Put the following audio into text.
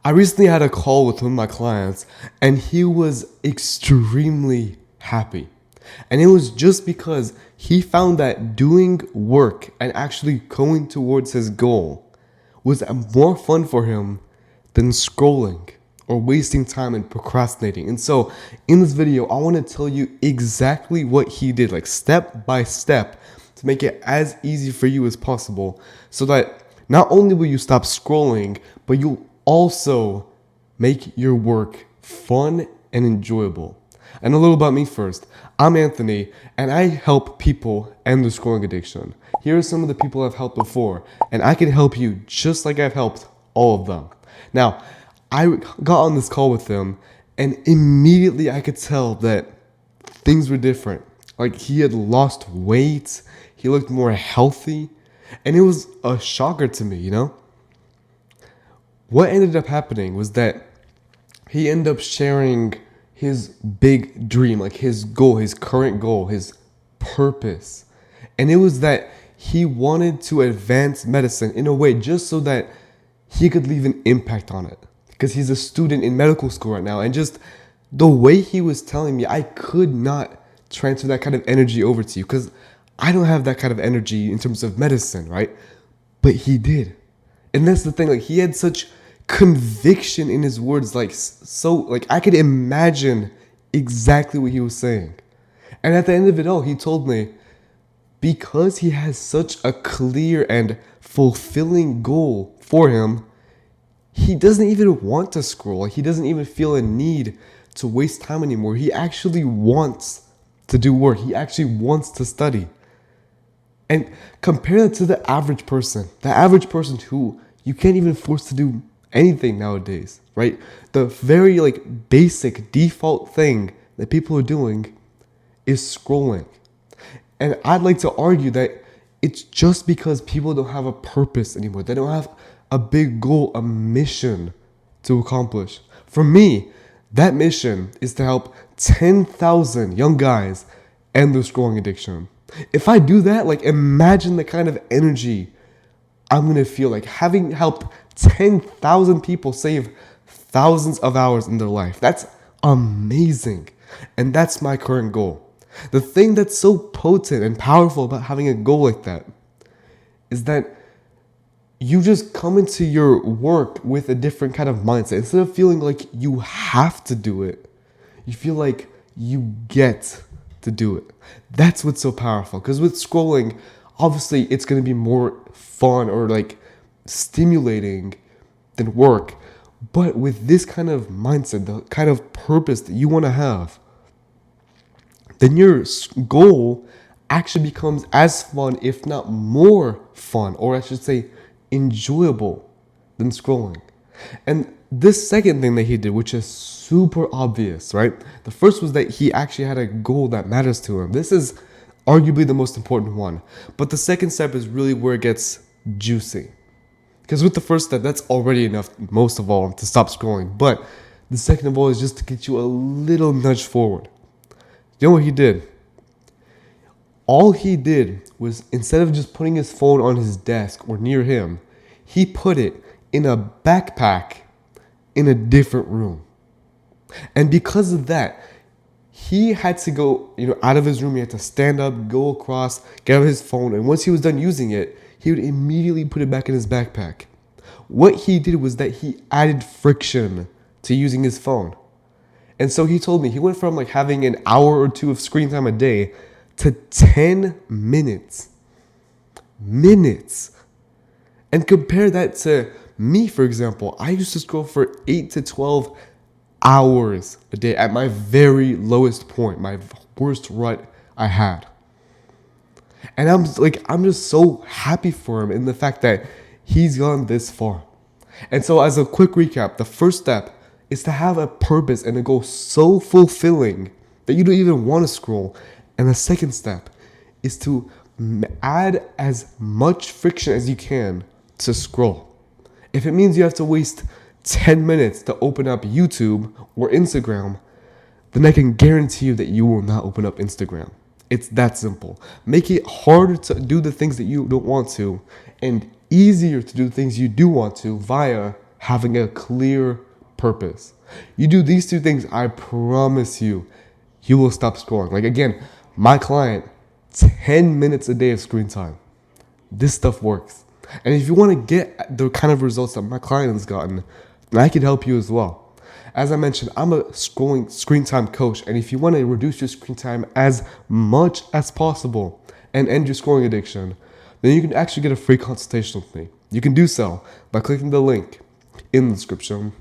I recently had a call with one of my clients, and he was extremely happy. And it was just because he found that doing work and actually going towards his goal was more fun for him than scrolling or wasting time and procrastinating. And so in this video, I want to tell you exactly what he did, like step by step, to make it as easy for you as possible, so that not only will you stop scrolling, but you'll also make your work fun and enjoyable. And a little about me first. I'm Anthony, and I help people end their scrolling addiction. Here are some of the people I've helped before, and I can help you just like I've helped all of them. Now, I got on this call with them, and immediately I could tell that things were different. Like, he had lost weight, he looked more healthy, and it was a shocker to me, you know? What ended up happening was that he ended up sharing his big dream, like his goal, his current goal, his purpose. And it was that he wanted to advance medicine in a way just so that he could leave an impact on it. Because he's a student in medical school right now. And just the way he was telling me, I could not transfer that kind of energy over to you because I don't have that kind of energy in terms of medicine, right? But he did. And that's the thing, like, he had such conviction in his words, like, so, like, I could imagine exactly what he was saying. And at the end of it all, he told me, because he has such a clear and fulfilling goal for him, he doesn't even want to scroll. Like, he doesn't even feel a need to waste time anymore. He actually wants to do work. He actually wants to study. And compare that to the average person who you can't even force to do anything nowadays, right? The very basic default thing that people are doing is scrolling. And I'd like to argue that it's just because people don't have a purpose anymore. They don't have a big goal, a mission to accomplish. For me, that mission is to help 10,000 young guys end their scrolling addiction. If I do that, imagine the kind of energy I'm going to feel, like having helped 10,000 people save thousands of hours in their life. That's amazing. And that's my current goal. The thing that's so potent and powerful about having a goal like that is that you just come into your work with a different kind of mindset. Instead of feeling like you have to do it, you feel like you get to do it. That's what's so powerful. Because with scrolling, obviously it's going to be more fun or stimulating than work. But with this kind of mindset, the kind of purpose that you want to have, then your goal actually becomes as fun, if not more fun, or I should say enjoyable, than scrolling. And this second thing that he did, which is super obvious, right? The first was that he actually had a goal that matters to him. This is arguably the most important one. But the second step is really where it gets juicy. Because with the first step, that's already enough, most of all, to stop scrolling. But the second of all is just to get you a little nudge forward. You know what he did? All he did was, instead of just putting his phone on his desk or near him, he put it in a backpack in a different room. And because of that, he had to go, out of his room. He had to stand up, go across, get out his phone. And once he was done using it, he would immediately put it back in his backpack. What he did was that he added friction to using his phone. And so he told me he went from having an hour or two of screen time a day to 10 minutes. And compare that to me, for example. I used to scroll for 8 to 12 hours a day at my very lowest point, my worst rut I had. And I'm just so happy for him in the fact that he's gone this far. And so as a quick recap, the first step is to have a purpose and a goal so fulfilling that you don't even want to scroll. And the second step is to add as much friction as you can to scroll. If it means you have to waste 10 minutes to open up YouTube or Instagram, then I can guarantee you that you will not open up Instagram. It's that simple. Make it harder to do the things that you don't want to and easier to do things you do want to via having a clear purpose. You do these two things, I promise you, you will stop scrolling. Like again, my client, 10 minutes a day of screen time. This stuff works. And if you want to get the kind of results that my client has gotten, then I can help you as well. As I mentioned, I'm a screen time coach. And if you want to reduce your screen time as much as possible and end your scrolling addiction, then you can actually get a free consultation with me. You can do so by clicking the link in the description.